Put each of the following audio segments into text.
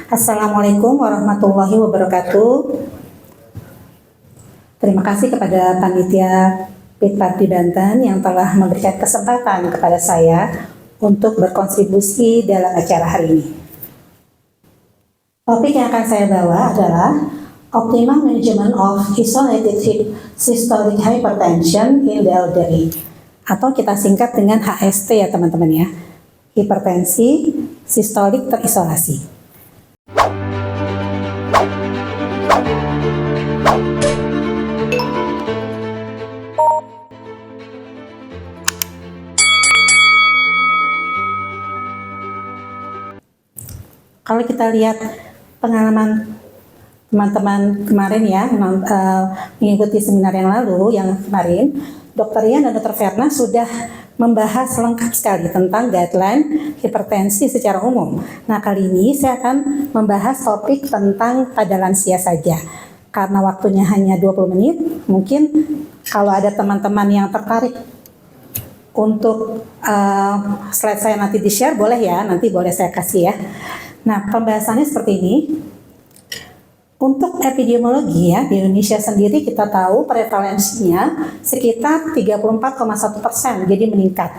Assalamualaikum warahmatullahi wabarakatuh. Terima kasih kepada panitia PIPAD di Banten yang telah memberikan kesempatan kepada saya untuk berkontribusi dalam acara hari ini. Topik yang akan saya bawa adalah Optimal Management of Isolated Systolic Hypertension in the Elderly, atau kita singkat dengan HST ya teman-teman ya, hipertensi sistolik terisolasi. Kalau kita lihat pengalaman teman-teman kemarin ya, mengikuti seminar yang lalu, yang kemarin, Dr. Ian dan Dr. Verna sudah membahas lengkap sekali tentang guideline hipertensi secara umum. Nah, kali ini saya akan membahas topik tentang pada lansia saja. Karena waktunya hanya 20 menit, mungkin kalau ada teman-teman yang tertarik untuk slide saya nanti di-share, boleh ya, nanti boleh saya kasih ya. Nah, pembahasannya seperti ini. Untuk epidemiologi ya, di Indonesia sendiri kita tahu prevalensinya sekitar 34,1%, jadi meningkat.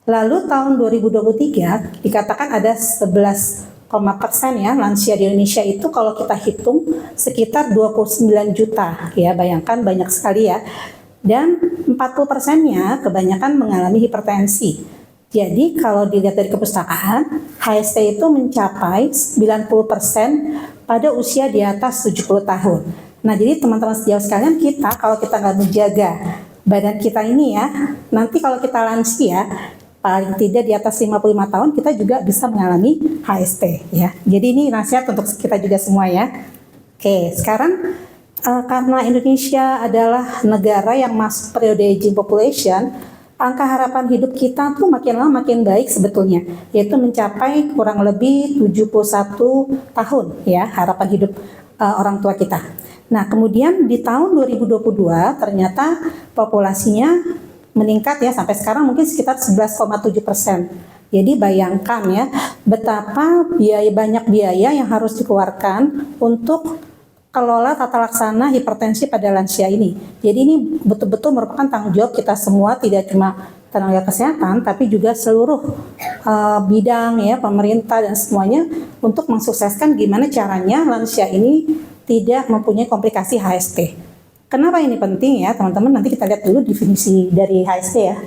Lalu tahun 2023 dikatakan ada 11% ya lansia di Indonesia itu kalau kita hitung sekitar 29 juta ya, bayangkan banyak sekali ya. Dan 40%-nya kebanyakan mengalami hipertensi. Jadi kalau dilihat dari kepustakaan, HST itu mencapai 90% pada usia di atas 70 tahun. Nah, jadi teman-teman sejauh sekalian, kita kalau kita nggak menjaga badan kita ini ya, nanti kalau kita lansia, paling tidak di atas 55 tahun, kita juga bisa mengalami HST ya. Jadi ini nasihat untuk kita juga semua ya. Oke, sekarang karena Indonesia adalah negara yang masuk periode aging population, angka harapan hidup kita tuh makin lama makin baik sebetulnya, yaitu mencapai kurang lebih 71 tahun ya harapan hidup orang tua kita. Nah, kemudian di tahun 2022 ternyata populasinya meningkat ya, sampai sekarang mungkin sekitar 11,7%. Jadi bayangkan ya betapa banyak biaya yang harus dikeluarkan untuk kelola tata laksana hipertensi pada lansia ini. Jadi ini betul-betul merupakan tanggung jawab kita semua, tidak cuma tenaga kesehatan, tapi juga seluruh bidang ya, pemerintah dan semuanya untuk mensukseskan gimana caranya lansia ini tidak mempunyai komplikasi HST. Kenapa ini penting ya teman-teman? Nanti kita lihat dulu definisi dari HST ya.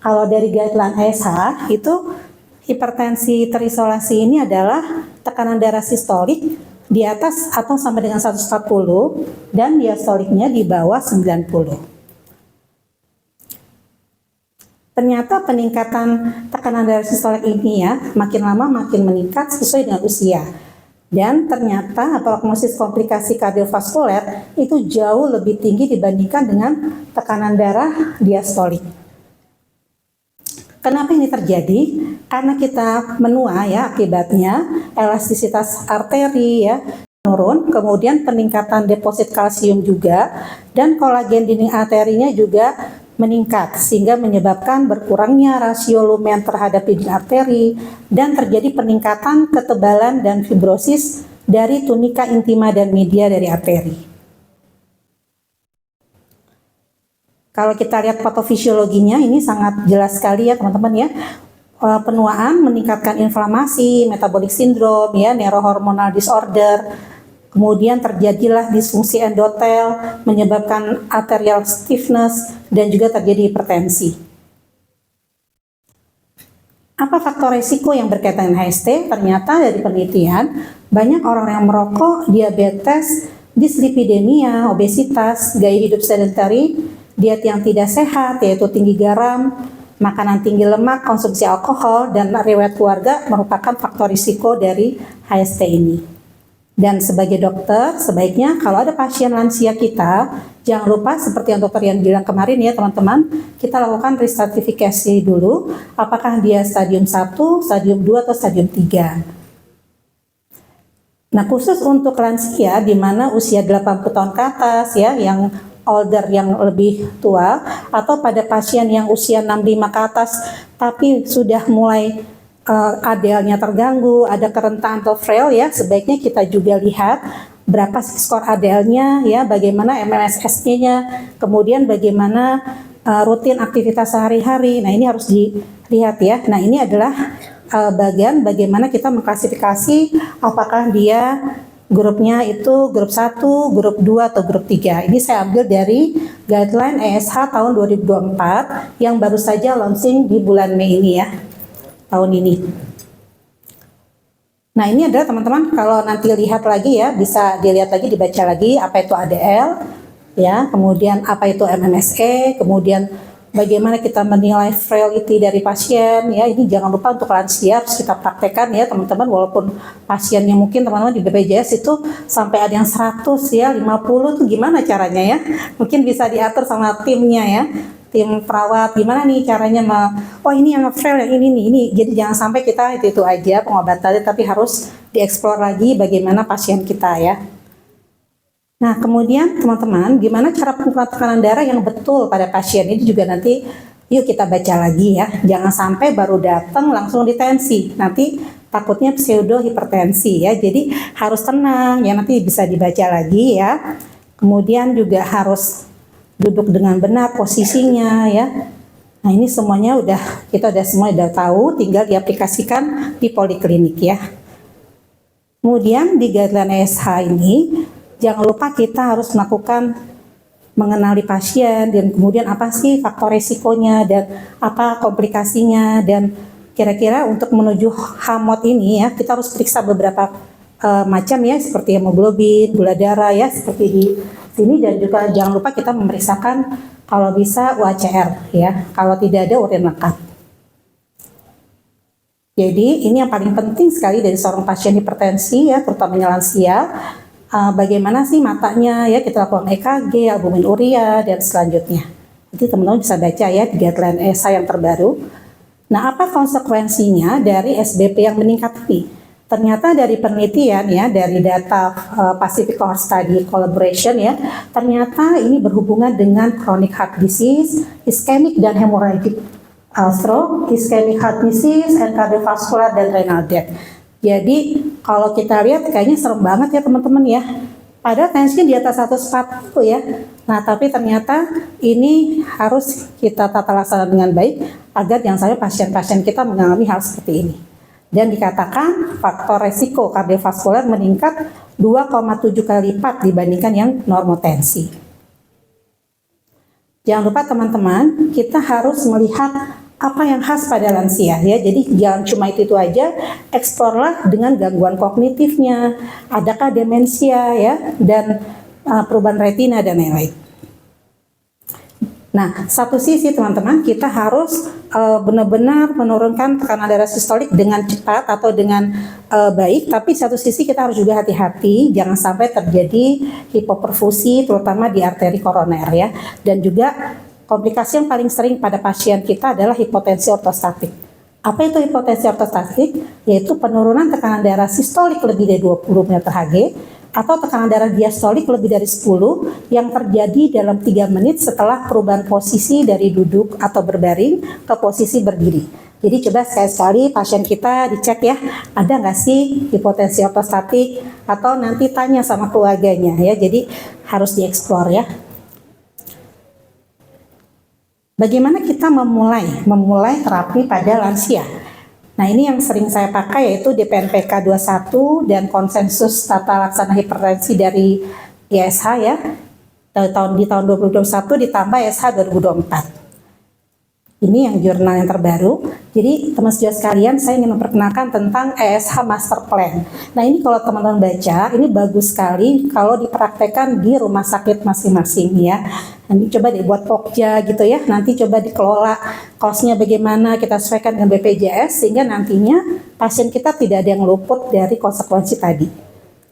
Kalau dari guideline ASH itu hipertensi terisolasi ini adalah tekanan darah sistolik di atas atau sampai dengan 140 dan diastoliknya di bawah 90. Ternyata peningkatan tekanan darah sistolik ini ya makin lama makin meningkat sesuai dengan usia. Dan ternyata prognosis komplikasi kardiovaskuler itu jauh lebih tinggi dibandingkan dengan tekanan darah diastolik. Kenapa ini terjadi? Karena kita menua ya, akibatnya elastisitas arteri ya menurun, kemudian peningkatan deposit kalsium juga, dan kolagen dinding arterinya juga meningkat sehingga menyebabkan berkurangnya rasio lumen terhadap dinding arteri dan terjadi peningkatan ketebalan dan fibrosis dari tunika intima dan media dari arteri. Kalau kita lihat patofisiologinya ini sangat jelas sekali ya teman-teman ya. Penuaan meningkatkan inflamasi, metabolic syndrome ya, neurohormonal disorder. Kemudian terjadilah disfungsi endotel, menyebabkan arterial stiffness dan juga terjadi hipertensi. Apa faktor risiko yang berkaitan dengan HST? Ternyata dari penelitian, banyak orang yang merokok, diabetes, dislipidemia, obesitas, gaya hidup sedentary, diet yang tidak sehat, yaitu tinggi garam, makanan tinggi lemak, konsumsi alkohol, dan riwayat keluarga merupakan faktor risiko dari HST ini. Dan sebagai dokter, sebaiknya kalau ada pasien lansia kita, jangan lupa seperti yang dokter yang bilang kemarin ya teman-teman, kita lakukan restratifikasi dulu, apakah dia stadium 1, stadium 2, atau stadium 3. Nah, khusus untuk lansia di mana usia 80 tahun ke atas ya, yang older yang lebih tua, atau pada pasien yang usia 65 ke atas tapi sudah mulai ADL-nya terganggu, ada kerentanan atau frail ya, sebaiknya kita juga lihat berapa skor ADL-nya ya, bagaimana MMSSD-nya, kemudian bagaimana rutin aktivitas sehari-hari. Nah, ini harus dilihat ya. Nah, ini adalah bagian bagaimana kita mengklasifikasi apakah dia grupnya itu grup 1, grup 2, atau grup 3. Ini saya ambil dari guideline ESH tahun 2024 yang baru saja launching di bulan Mei ini ya, tahun ini. Nah, ini adalah teman-teman kalau nanti lihat lagi ya, bisa dilihat lagi, dibaca lagi apa itu ADL ya, kemudian apa itu MMSE, kemudian bagaimana kita menilai frailty dari pasien ya. Ini jangan lupa untuk lansia harus kita praktekkan ya teman-teman, walaupun pasiennya mungkin teman-teman di BPJS itu sampai ada yang 100 ya, 50 tuh gimana caranya ya, mungkin bisa diatur sama timnya ya, tim perawat gimana nih caranya oh ini yang frail yang ini. Jadi jangan sampai kita itu aja pengobatannya, tapi harus dieksplor lagi bagaimana pasien kita ya. Nah, kemudian teman-teman, gimana cara pengaturan tekanan darah yang betul pada pasien ini juga nanti yuk kita baca lagi ya. Jangan sampai baru datang langsung ditensi. Nanti takutnya pseudo hipertensi ya. Jadi harus tenang ya, nanti bisa dibaca lagi ya. Kemudian juga harus duduk dengan benar posisinya ya. Nah, ini semuanya kita semua udah tahu, tinggal diaplikasikan di poliklinik ya. Kemudian di guideline ESH ini jangan lupa kita harus melakukan mengenali pasien dan kemudian apa sih faktor resikonya dan apa komplikasinya, dan kira-kira untuk menuju HAMOT ini ya kita harus periksa beberapa macam ya, seperti hemoglobin, gula darah ya seperti di sini, dan juga jangan lupa kita memeriksakan kalau bisa UHCR ya, kalau tidak ada urin lengkap. Jadi ini yang paling penting sekali dari seorang pasien hipertensi ya, terutama lansia. Bagaimana sih matanya ya, kita lakukan EKG, albumin urea, dan selanjutnya. Jadi teman-teman bisa baca ya di guideline ESA yang terbaru. Nah, apa konsekuensinya dari SBP yang meningkat ini? Ternyata dari penelitian ya, dari data Pacific Cohort Study Collaboration ya, ternyata ini berhubungan dengan chronic heart disease, ischemic dan hemorrhagic stroke, ischemic heart disease, and cardiovascular dan renal death. Jadi kalau kita lihat kayaknya serem banget ya teman-teman ya. Padahal tensinya di atas 140 ya. Nah, tapi ternyata ini harus kita tata laksana dengan baik agar jangan sampai pasien-pasien kita mengalami hal seperti ini. Dan dikatakan faktor resiko kardiovaskular meningkat 2,7 kali lipat dibandingkan yang normotensi. Jangan lupa teman-teman, kita harus melihat apa yang khas pada lansia ya. Jadi jangan cuma itu aja, eksplorlah dengan gangguan kognitifnya, adakah demensia ya, dan perubahan retina dan lain-lain. Nah, satu sisi teman-teman, kita harus benar-benar menurunkan tekanan darah sistolik dengan cepat atau dengan baik, tapi satu sisi kita harus juga hati-hati jangan sampai terjadi hipoperfusi terutama di arteri koroner ya. Dan juga komplikasi yang paling sering pada pasien kita adalah hipotensi ortostatik. Apa itu hipotensi ortostatik? Yaitu penurunan tekanan darah sistolik lebih dari 20 mHg atau tekanan darah diastolik lebih dari 10 yang terjadi dalam 3 menit setelah perubahan posisi dari duduk atau berbaring ke posisi berdiri. Jadi coba sekali-sekali pasien kita dicek ya, ada nggak sih hipotensi ortostatik, atau nanti tanya sama keluarganya ya. Jadi harus dieksplor ya. Bagaimana kita memulai terapi pada lansia? Nah, ini yang sering saya pakai yaitu DPNPK 21 dan konsensus tata laksana hipertensi dari ISH ya. Di tahun 2021 ditambah ISH 2024. Ini yang jurnal yang terbaru. Jadi teman sejawat sekalian, saya ingin memperkenalkan tentang ESH Master Plan. Nah, ini kalau teman-teman baca, ini bagus sekali kalau dipraktekkan di rumah sakit masing-masing ya. Nanti coba dibuat pokja gitu ya, nanti coba dikelola kosnya bagaimana, kita sesuaikan dengan BPJS sehingga nantinya pasien kita tidak ada yang luput dari konsekuensi tadi.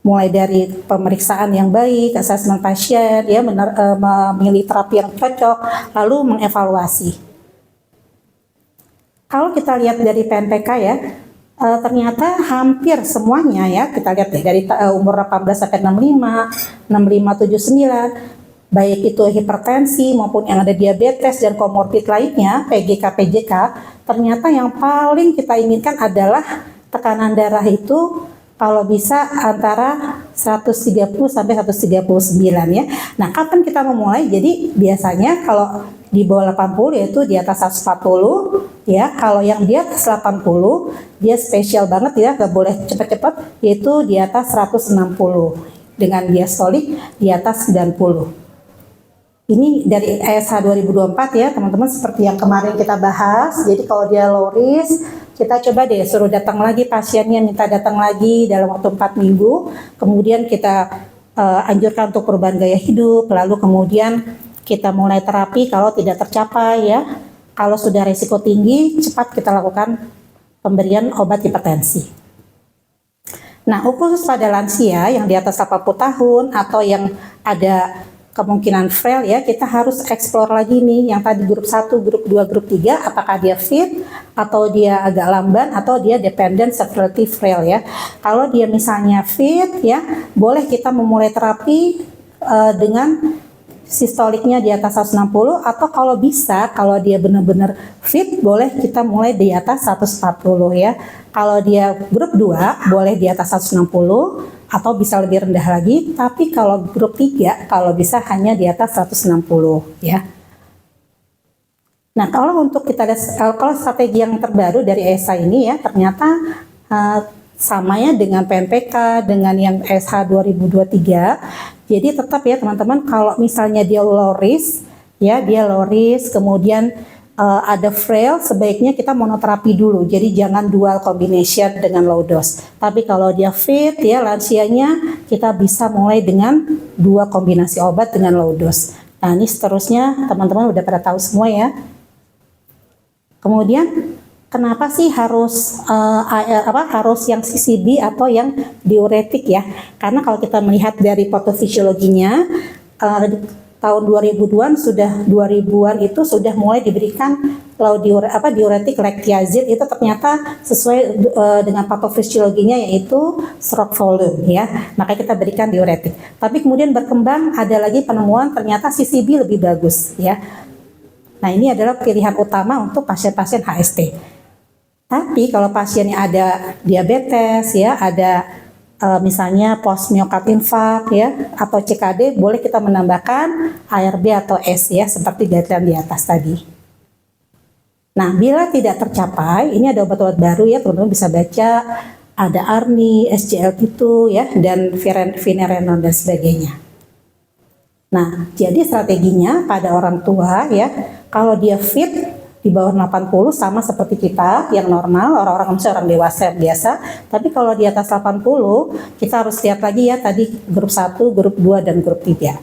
Mulai dari pemeriksaan yang baik, asesmen pasien, ya, memilih terapi yang cocok, lalu mengevaluasi. Kalau kita lihat dari PNPK ya, ternyata hampir semuanya ya, kita lihat deh dari umur 18 sampai 65, 65, 79, baik itu hipertensi maupun yang ada diabetes dan komorbid lainnya, PGK, ternyata yang paling kita inginkan adalah tekanan darah itu kalau bisa antara 130 sampai 139 ya. Nah, kapan kita memulai? Jadi biasanya kalau di bawah 80 yaitu di atas 140 ya. Kalau yang di atas 80 dia spesial banget ya, nggak boleh cepat-cepat, yaitu di atas 160 dengan diastolik di atas 90. Ini dari ESH 2024 ya teman-teman, seperti yang kemarin kita bahas. Jadi kalau dia low risk, kita coba deh suruh datang lagi pasiennya, minta datang lagi dalam waktu 4 minggu. Kemudian kita anjurkan untuk perubahan gaya hidup, lalu kemudian kita mulai terapi kalau tidak tercapai ya. Kalau sudah risiko tinggi, cepat kita lakukan pemberian obat hipertensi. Nah, khusus pada lansia yang di atas 80 tahun atau yang ada kemungkinan frail ya, kita harus explore lagi nih yang tadi grup 1, grup 2, grup 3, apakah dia fit atau dia agak lamban atau dia dependent severely frail ya. Kalau dia misalnya fit ya, boleh kita memulai terapi dengan sistoliknya di atas 160, atau kalau bisa kalau dia benar-benar fit boleh kita mulai di atas 140 ya. Kalau dia grup 2 boleh di atas 160 atau bisa lebih rendah lagi, tapi kalau grup 3 kalau bisa hanya di atas 160 ya. Nah, kalau untuk kita kalau strategi yang terbaru dari ESA ini ya, ternyata sama ya dengan PNPK, dengan yang ESH 2023. Jadi tetap ya teman-teman, kalau misalnya dia low risk ya, dia low risk, kemudian ada frail, sebaiknya kita monoterapi dulu. Jadi jangan dual combination dengan low dose. Tapi kalau dia fit ya, lansianya, kita bisa mulai dengan 2 kombinasi obat dengan low dose. Nah, ini seterusnya teman-teman udah pada tahu semua ya. Kemudian kenapa sih harus harus yang CCB atau yang diuretik ya? Karena kalau kita melihat dari patofisiologinya, tahun 2000-an itu sudah mulai diberikan diuretik lactiazid, itu ternyata sesuai dengan patofisiologinya, yaitu stroke volume ya. Maka kita berikan diuretik. Tapi kemudian berkembang ada lagi penemuan ternyata CCB lebih bagus ya. Nah, ini adalah pilihan utama untuk pasien-pasien HST. Tapi kalau pasiennya ada diabetes ya, ada misalnya post myocard infarct ya, atau CKD, boleh kita menambahkan ARB atau S ya, seperti guideline di atas tadi. Nah, bila tidak tercapai, ini ada obat-obat baru ya, teman-teman bisa baca, ada ARNI, SGLT2 ya, dan finerenone dan sebagainya. Nah, jadi strateginya pada orang tua ya, kalau dia fit di bawah 80 sama seperti kita yang normal, orang-orang dewasa biasa. Tapi kalau di atas 80 kita harus lihat lagi ya, tadi grup 1, grup 2 dan grup 3.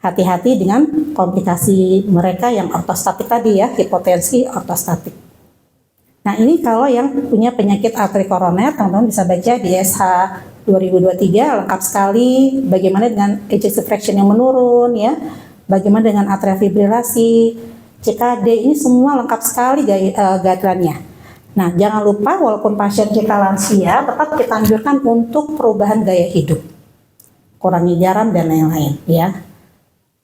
Hati-hati dengan komplikasi mereka yang ortostatik tadi ya, hipotensi ortostatik. Nah, ini kalau yang punya penyakit arteri koroner, teman-teman bisa baca di SH 2023 lengkap sekali bagaimana dengan ejection fraction yang menurun ya, bagaimana dengan atrial fibrilasi, CKD, ini semua lengkap sekali guideline-nya. Nah, jangan lupa walaupun pasien kita lansia, tetap kita anjurkan untuk perubahan gaya hidup, kurangi garam dan lain-lain ya.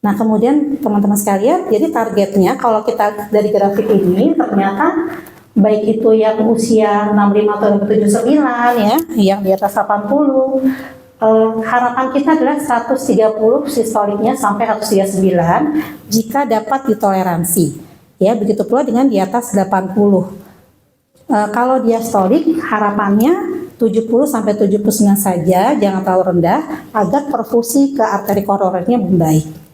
Nah, kemudian teman-teman sekalian, jadi targetnya kalau kita dari grafik ini ternyata baik itu yang usia 65 atau 79 ya, yang di atas 80, harapan kita adalah 130 sistoliknya sampai 139 jika dapat ditoleransi ya, begitu pula dengan di atas 80. Kalau diastolik harapannya 70 sampai 79 saja, jangan terlalu rendah agar perfusi ke arteri koronernya membaik.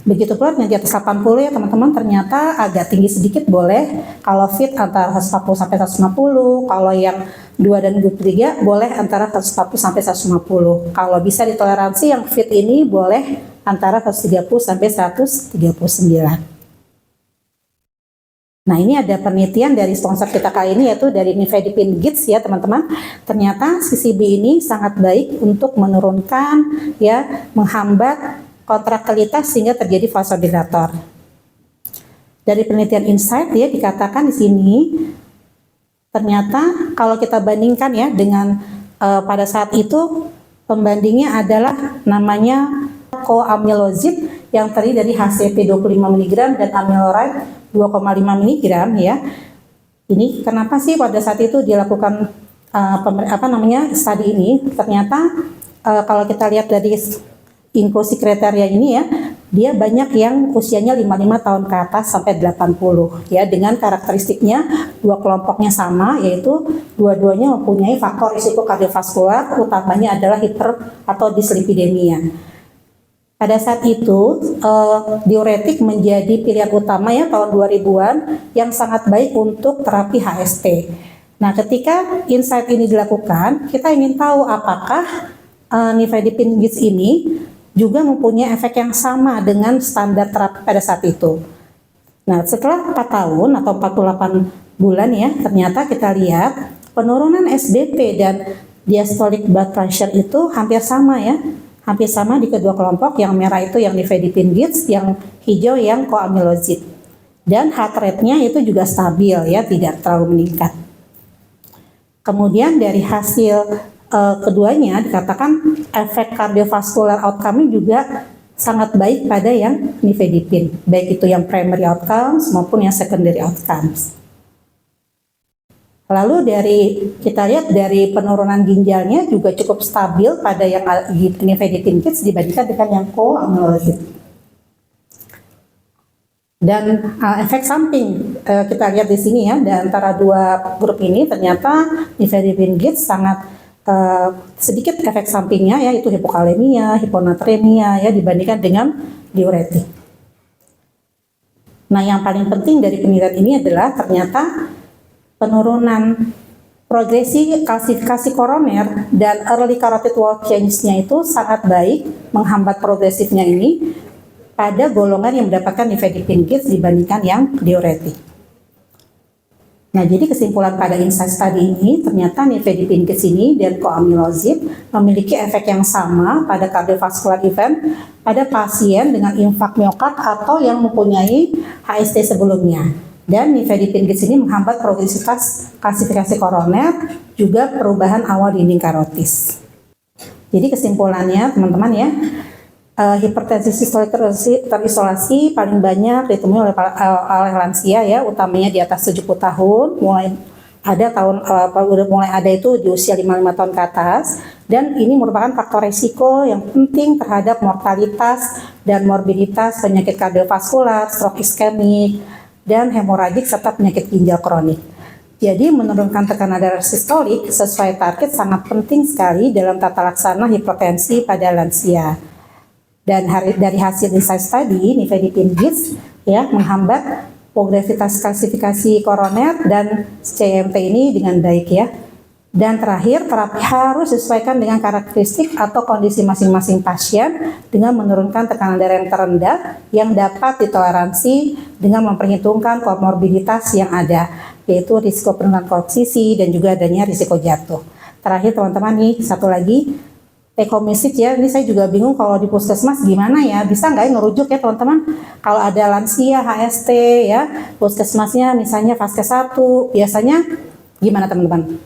Begitu pula yang di atas 80 ya teman-teman, ternyata agak tinggi sedikit boleh, kalau fit antara 140 sampai 150, kalau yang 2 dan grup 3 boleh antara 140 sampai 150. Kalau bisa ditoleransi yang fit ini boleh antara 130 sampai 139. Nah, ini ada penelitian dari sponsor kita kali ini, yaitu dari Nifedipine Gids ya teman-teman. Ternyata CCB ini sangat baik untuk menurunkan ya, menghambat kontraktilitas sehingga terjadi vasodilator. Dari penelitian Insight ya dikatakan di sini ternyata kalau kita bandingkan ya dengan pada saat itu pembandingnya adalah namanya coamylozid yang terdiri dari HCP 25 mg dan amiloride 2,5 mg ya. Ini kenapa sih pada saat itu dilakukan studi ini? Ternyata kalau kita lihat dari inklusi kriteria ini ya, dia banyak yang usianya 55 tahun ke atas sampai 80 ya, dengan karakteristiknya dua kelompoknya sama, yaitu dua-duanya mempunyai faktor risiko kardiovaskular, utamanya adalah hiper atau dislipidemia. Pada saat itu diuretik menjadi pilihan utama ya tahun 2000-an yang sangat baik untuk terapi HST. Nah, ketika insight ini dilakukan, kita ingin tahu apakah nifedipine GITS ini juga mempunyai efek yang sama dengan standar terapi pada saat itu. Nah, setelah 4 tahun atau 48 bulan ya, ternyata kita lihat penurunan SBP dan diastolic blood pressure itu hampir sama ya. Hampir sama di kedua kelompok, yang merah itu yang nifedipine GITS, yang hijau yang coamilozid. Dan heart rate-nya itu juga stabil ya, tidak terlalu meningkat. Kemudian dari hasil keduanya dikatakan efek kardiovaskular outcome juga sangat baik pada yang nifedipine, baik itu yang primary outcomes maupun yang secondary outcomes. Lalu kita lihat dari penurunan ginjalnya juga cukup stabil pada yang nifedipine GITS dibandingkan dengan yang coamilozid. Dan efek samping kita lihat di sini ya, di antara dua grup ini ternyata nifedipine GITS sangat sedikit efek sampingnya, yaitu hipokalemia, hiponatremia ya, dibandingkan dengan diuretik. Nah, yang paling penting dari penelitian ini adalah ternyata penurunan progresi kalsifikasi koroner dan early carotid wall change-nya itu sangat baik, menghambat progresifnya ini pada golongan yang mendapatkan nifedipine GITS dibandingkan yang diuretik. Nah, jadi kesimpulan pada insight study ini, ternyata nifedipine GITS ini dan coamilozid memiliki efek yang sama pada cardiovascular event pada pasien dengan infark miokard atau yang mempunyai HST sebelumnya. Dan nifedipine GITS ini menghambat progresivitas kalsifikasi koroner, juga perubahan awal dinding karotis. Jadi kesimpulannya teman-teman ya, hipertensi sistolik terisolasi paling banyak ditemui oleh lansia ya, utamanya di atas 70 tahun, mulai ada itu di usia 55 tahun ke atas, dan ini merupakan faktor risiko yang penting terhadap mortalitas dan morbiditas penyakit kardiovaskular, stroke iskemik, dan hemoragik serta penyakit ginjal kronik. Jadi menurunkan tekanan darah sistolik sesuai target sangat penting sekali dalam tata laksana hipertensi pada lansia. Dan dari hasil insight study, nifedipine GITS ya menghambat progresivitas kalsifikasi koroner dan CMT ini dengan baik ya. Dan terakhir, terapi harus disesuaikan dengan karakteristik atau kondisi masing-masing pasien dengan menurunkan tekanan darah yang terendah yang dapat ditoleransi dengan memperhitungkan komorbiditas yang ada, yaitu risiko penurunan kolesterol dan juga adanya risiko jatuh. Terakhir teman-teman nih, satu lagi, take home message ya, ini saya juga bingung kalau di puskesmas gimana ya, bisa nggak ya ngerujuk ya teman-teman, kalau ada lansia HST ya, puskesmasnya misalnya fase 1, biasanya gimana teman-teman?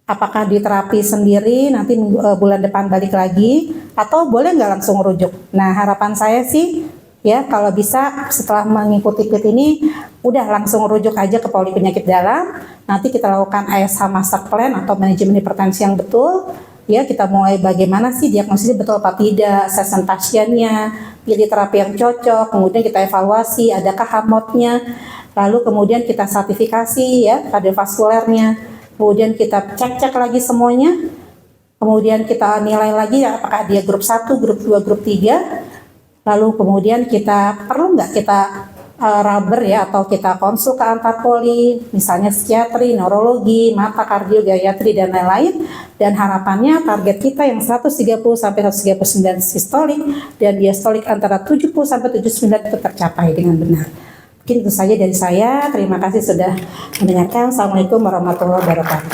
Apakah diterapi sendiri, nanti bulan depan balik lagi, atau boleh nggak langsung rujuk? Nah, harapan saya sih, ya kalau bisa setelah mengikuti KIT ini, udah langsung rujuk aja ke poli penyakit dalam, nanti kita lakukan ASH Master Plan atau manajemen hipertensi yang betul, ya kita mulai bagaimana sih diagnosisnya betul apa tidak, assessment pasiennya, pilih terapi yang cocok, kemudian kita evaluasi, adakah HAMOT-nya, lalu kemudian kita sertifikasi ya kardiovaskulernya, kemudian kita cek lagi semuanya, kemudian kita nilai lagi ya, apakah dia grup 1, grup 2, grup 3, lalu kemudian kita perlu nggak kita rubber ya, atau kita konsul ke antar poli, misalnya psikiatri, neurologi, mata, kardio, geriatri, dan lain-lain, dan harapannya target kita yang 130 sampai 139 sistolik dan diastolik antara 70 sampai 79 itu tercapai dengan benar. Mungkin itu saja dari saya. Terima kasih sudah mendengarkan. Assalamualaikum warahmatullahi wabarakatuh.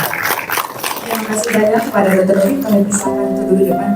Terima kasih banyak kepada Dr. Kami bisa dulu depan.